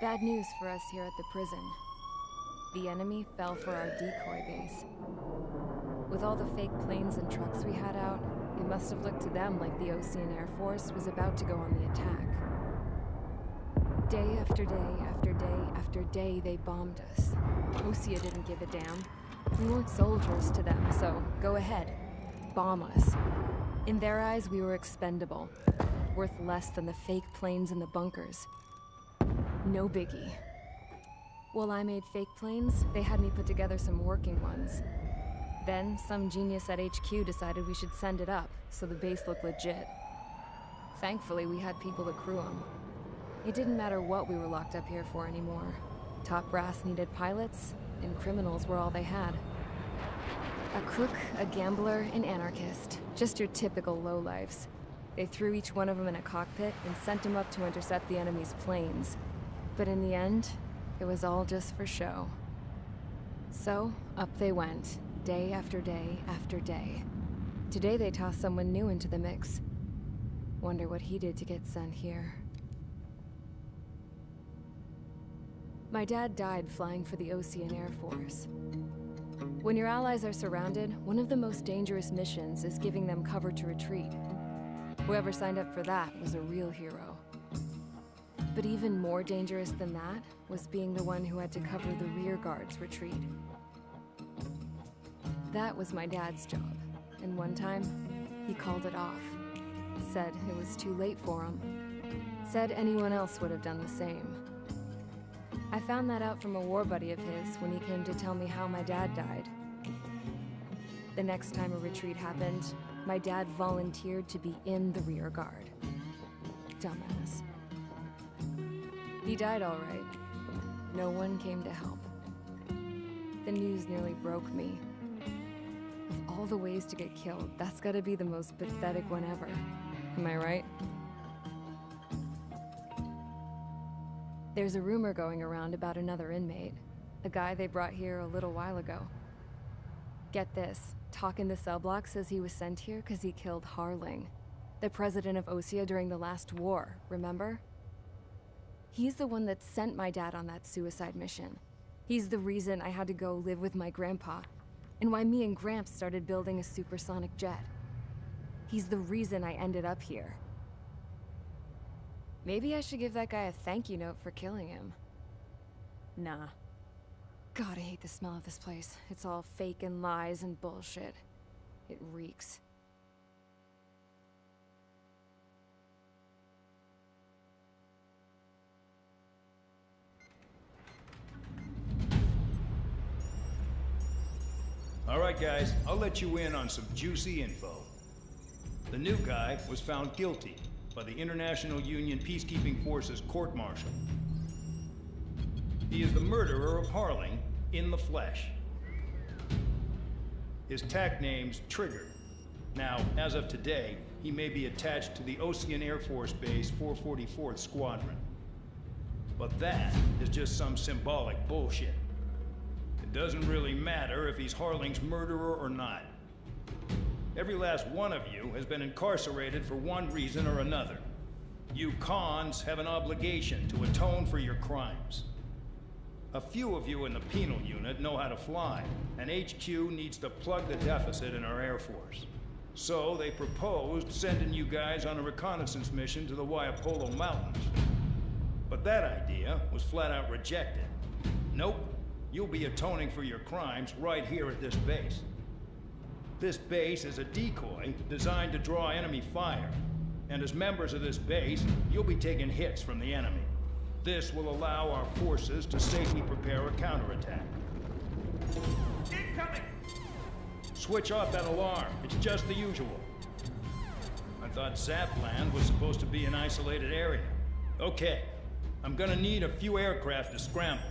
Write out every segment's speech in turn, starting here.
Bad news for us here at the prison. The enemy fell for our decoy base. With all the fake planes and trucks we had out, it must have looked to them like the Osean Air Force was about to go on the attack. Day after day after day after day, they bombed us. Osea didn't give a damn. We weren't soldiers to them, so go ahead. Bomb us. In their eyes, we were expendable. Worth less than the fake planes in the bunkers. No biggie. While I made fake planes, they had me put together some working ones. Then, some genius at HQ decided we should send it up, so the base looked legit. Thankfully, we had people to crew them. It didn't matter what we were locked up here for anymore. Top brass needed pilots, and criminals were all they had. A crook, a gambler, an anarchist. Just your typical lowlifes. They threw each one of them in a cockpit and sent them up to intercept the enemy's planes. But in the end, it was all just for show. So, up they went, day after day after day. Today they tossed someone new into the mix. Wonder what he did to get sent here. My dad died flying for the Osean Air Force. When your allies are surrounded, one of the most dangerous missions is giving them cover to retreat. Whoever signed up for that was a real hero. But even more dangerous than that was being the one who had to cover the rear guard's retreat. That was my dad's job, and one time, he called it off. Said it was too late for him. Said anyone else would have done the same. I found that out from a war buddy of his when he came to tell me how my dad died. The next time a retreat happened, my dad volunteered to be in the rear guard. Dumbass. He died all right. No one came to help. The news nearly broke me. Of all the ways to get killed, that's gotta be the most pathetic one ever. Am I right? There's a rumor going around about another inmate. A guy they brought here a little while ago. Get this, talk in the cell block says he was sent here because he killed Harling, the president of Osea during the last war, remember? He's the one that sent my dad on that suicide mission. He's the reason I had to go live with my grandpa, and why me and Gramps started building a supersonic jet. He's the reason I ended up here. Maybe I should give that guy a thank you note for killing him. Nah. God, I hate the smell of this place. It's all fake and lies and bullshit. It reeks. All right, guys, I'll let you in on some juicy info. The new guy was found guilty by the International Union Peacekeeping Forces court-martial. He is the murderer of Harling in the flesh. His TAC name's Trigger. Now, as of today, he may be attached to the Osean Air Force Base 444th Squadron. But that is just some symbolic bullshit. It doesn't really matter if he's Harling's murderer or not. Every last one of you has been incarcerated for one reason or another. You cons have an obligation to atone for your crimes. A few of you in the penal unit know how to fly, and HQ needs to plug the deficit in our Air Force. So they proposed sending you guys on a reconnaissance mission to the Waiapolo Mountains. But that idea was flat out rejected. Nope, you'll be atoning for your crimes right here at this base. This base is a decoy designed to draw enemy fire. And as members of this base, you'll be taking hits from the enemy. This will allow our forces to safely prepare a counterattack. Incoming! Switch off that alarm. It's just the usual. I thought Zapland was supposed to be an isolated area. Okay, I'm gonna need a few aircraft to scramble.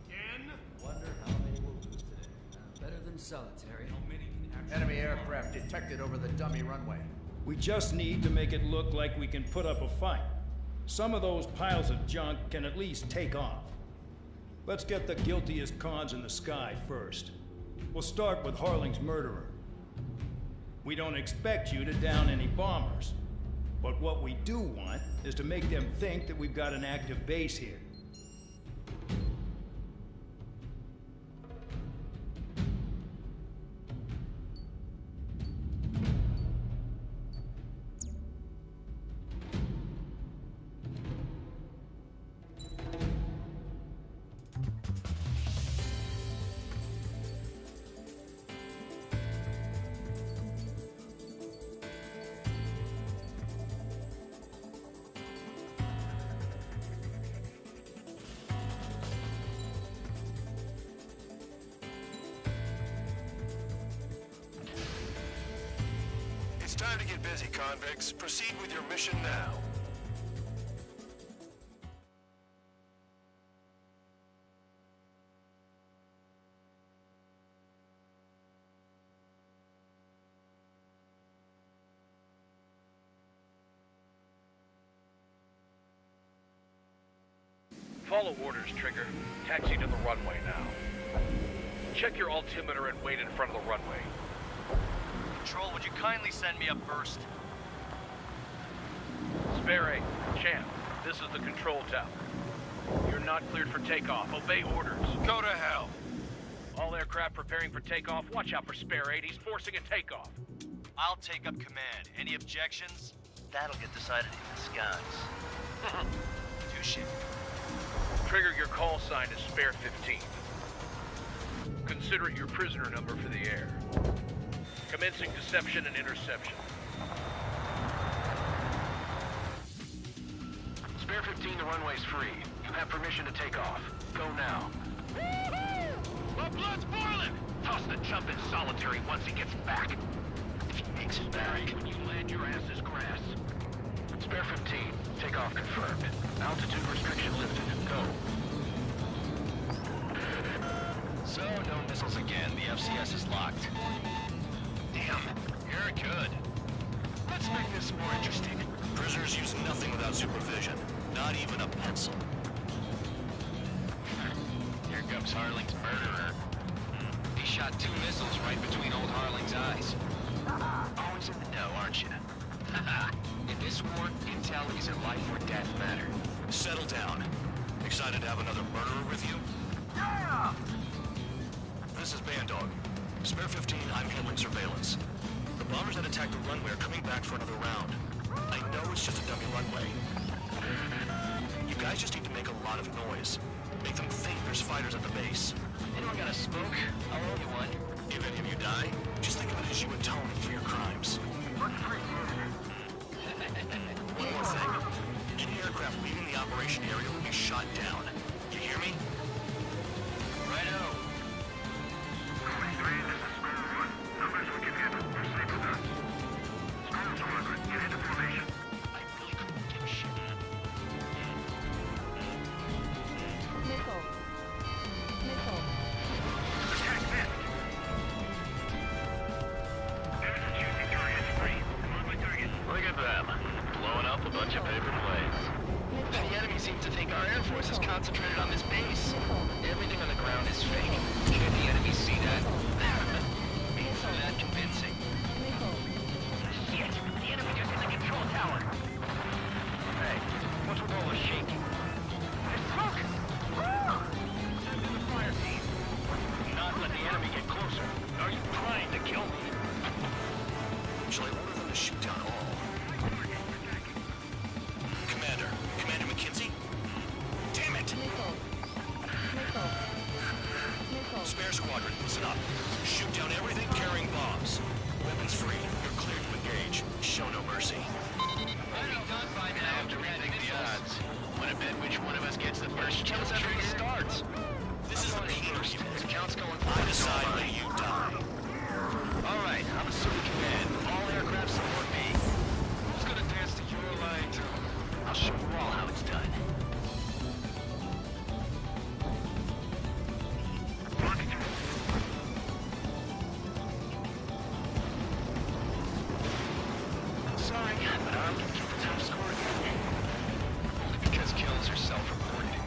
Again? Wonder how many we'll lose today. Better than solitary. How many can actually... Enemy aircraft detected over the dummy runway. We just need to make it look like we can put up a fight. Some of those piles of junk can at least take off. Let's get the guiltiest cons in the sky first. We'll start with Harling's murderer. We don't expect you to down any bombers. But what we do want is to make them think that we've got an active base here. Time to get busy, convicts. Proceed with your mission now. Follow orders, Trigger. Taxi to the runway now. Check your altimeter and wait in front of the runway. Control, would you kindly send me up first? Spare 8, Champ, this is the control tower. You're not cleared for takeoff. Obey orders. Go to hell. All aircraft preparing for takeoff. Watch out for Spare 8. He's forcing a takeoff. I'll take up command. Any objections? That'll get decided in the skies. Touche. Trigger, your call sign is Spare 15. Consider it your prisoner number for the air. Commencing deception and interception. Spare 15, the runway's free. You have permission to take off. Go now. My blood's boiling! Toss the chump in solitary once he gets back. If he makes it back, you land your ass as grass. Spare 15, takeoff confirmed. Altitude restriction lifted. Go. So, no missiles again. The FCS is locked. Damn, you're good. Let's make this more interesting. Prisoners use nothing without supervision. Not even a pencil. Here comes Harling's murderer. He shot 2 missiles right between old Harling's eyes. Always in the know, aren't you? In this war, intel is a life or death matter. Settle down. Excited to have another murderer with you? Yeah! This is Bandog. Spare 15, I'm handling surveillance. The bombers that attacked the runway are coming back for another round. I know it's just a dummy runway. You guys just need to make a lot of noise. Make them think there's fighters at the base. Anyone got a smoke? I'll owe you one. If any of you die, just think of it as you atoning for your crimes. One more thing. Any aircraft leaving the operation area will be shot down. You hear me? Righto. Look at them. Blowing up a bunch of paper planes. The enemy seems to think our Air Force is concentrated on this base. Everything on the ground is fake. Should the enemy see that? It's not that convincing. Shit! The enemy just hit the control tower! Hey, what's with all the shaking? There's smoke! Send in the fire team. Do not let the enemy get closer. Are you trying to kill me? Shall I order them to shoot down all? Commander McKenzie? Damn it! Spare squadron, listen up. Shoot down everything carrying bombs. Weapons free. You're cleared to engage. Show no mercy. I have to rethink the odds. Want to bet which one of us gets the first chance after he starts? This is the beginning. Counts going I decide when you die. All right, I'm assuming command. All aircraft support me. Who's gonna dance to your line too? I'll show you all how it's done. Sorry, but I'm gonna keep the top score again. Only because kills are self-reported.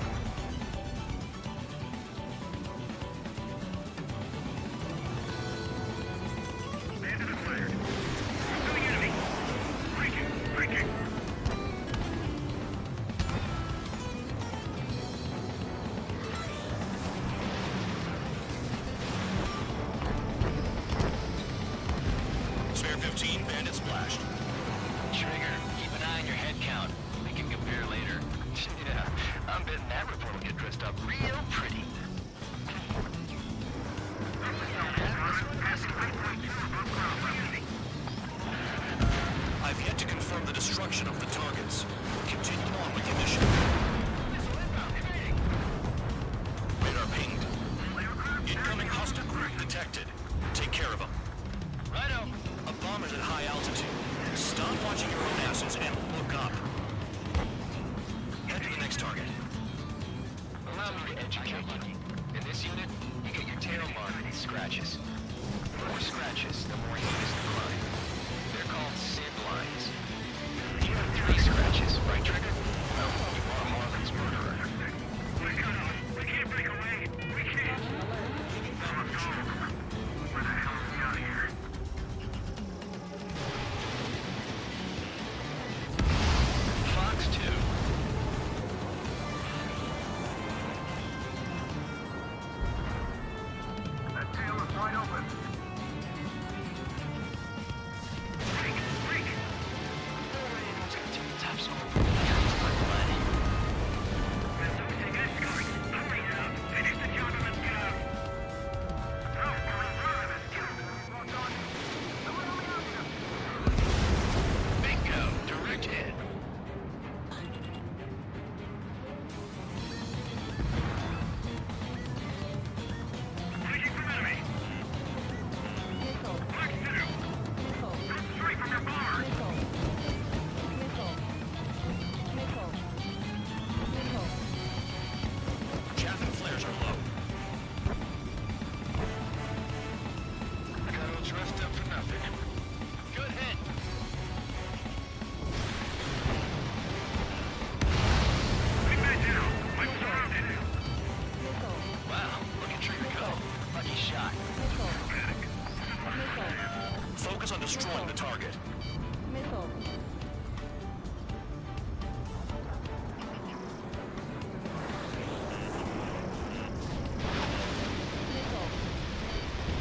Spare 15, bandit splashed. Trigger, keep an eye on your head count. We can compare later. Yeah, I'm betting that report will get dressed up real pretty. I've yet to confirm the destruction of the targets. Continue on with the mission. Radar pinged. Incoming hostile group detected. Take care of them. Righto. A bomber's at high altitude. Stop watching your own asses and look up. Head to the next target. Allow me to educate you. In this unit, you get your tail marked with scratches. The more scratches, the more heinous the crime. They're called SID lines. You have 3 scratches, right, Trigger? Well, you are Harlan's murderer. We cut off. We can't break away. We can't. Let's go. Where the hell are we out of here? Fox 2. That tail is wide open. Freak! It's gonna take the top score from the guys by planning. We're losing escorts. Hurry up. Finish the job and let's go. Oh, we're running this job. Well done. Someone help me out here. Bingo! Direct hit. Taking from enemy. Fox 2. Run straight from your bar. Chaff and flares are low. Got all dressed up for nothing. Good hit. Big man down. I'm surrounded. Wow, look at Trigger go. Lucky shot. Focus on destroying the target.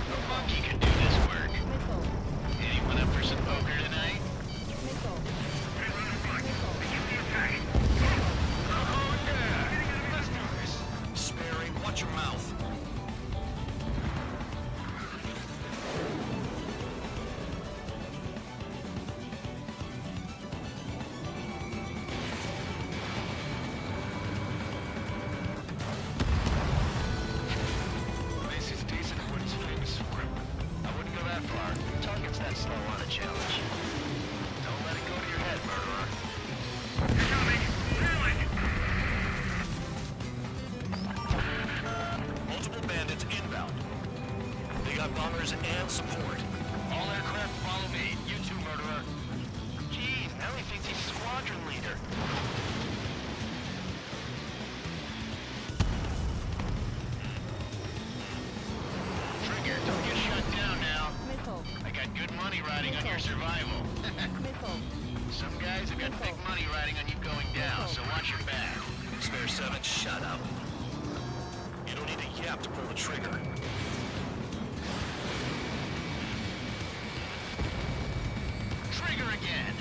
A monkey can do this work. Anyone up for some poker tonight? Oh yeah! Let's do this. Sperry, watch your mouth. This is decent what he's famous for. I wouldn't go that far. Target's that slow on a challenge. Don't let it go to your head, murderer. Multiple bandits inbound. They got bombers and support. All aircraft follow me. You too, murderer. Jeez, now he thinks he's squadron leader. Trigger, don't get shut down now. I got good money riding on your survival. Some guys have got big money riding on you going down, so watch your back. Spare 7, shut up. You don't need a yap to pull the trigger. Trigger again.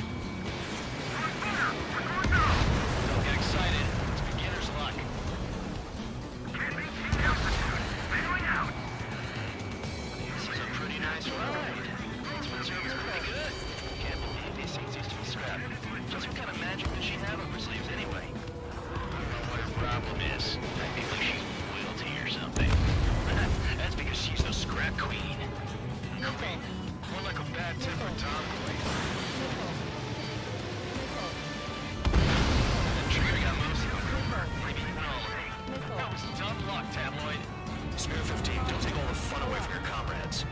Don't get excited. It's beginner's luck. This is a pretty nice ride. Expensive is pretty good. Can't believe these things used to be scrapped. Just what kind of magic does she have up her sleeves anyway? I don't know what her problem is. I feel like she's royalty or something. That's because she's the scrap queen. Queen? More like a bad-tempered tomboy. That trigger got most of them. Maybe even all of them. That was dumb luck, tabloid. Spare 15, don't take all the fun away from your comrades.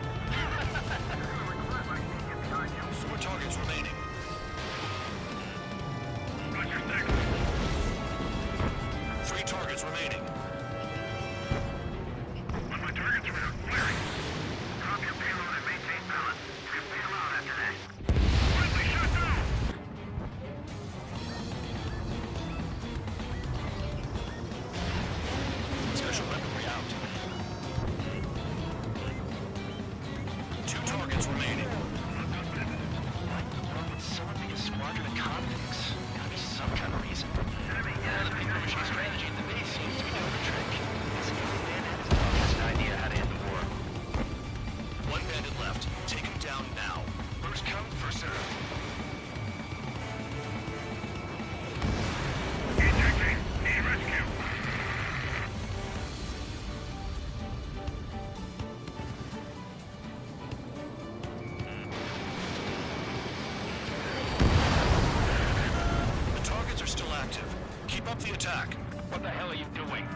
up the attack. What the hell are you doing?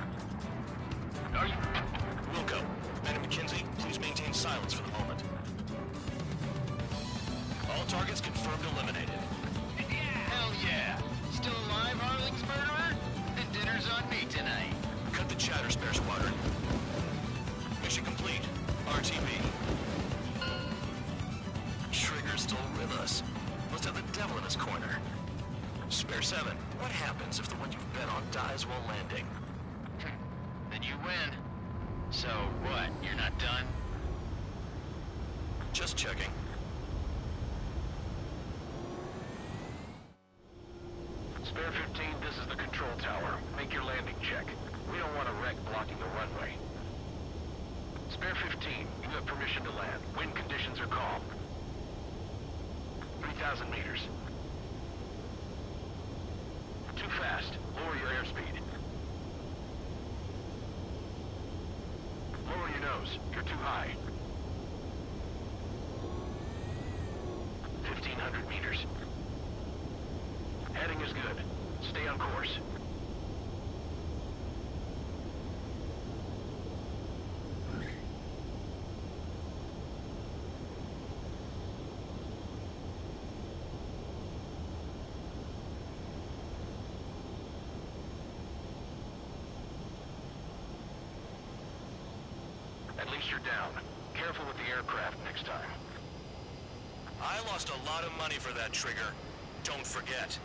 Are you... Wilco, and McKenzie, please maintain silence for the moment. All targets confirmed eliminated. Hell yeah! Still alive, Harling's murderer? Then dinner's on me tonight. Cut the chatter, Spare Squadron. Mission complete. RTB. Trigger's still with us. Must have the devil in his corner. Spare 7, what happens if the one you've bet on dies while landing? Then you win. So what, you're not done? Just checking. Spare 15, this is the control tower. Make your landing check. We don't want a wreck blocking the runway. Spare 15, you have permission to land. Wind conditions are calm. 3,000 meters. Too fast. Lower your airspeed. Lower your nose. You're too high. 1,500 meters. Heading is good. Stay on course. At least you're down. Careful with the aircraft next time. I lost a lot of money for that trigger. Don't forget.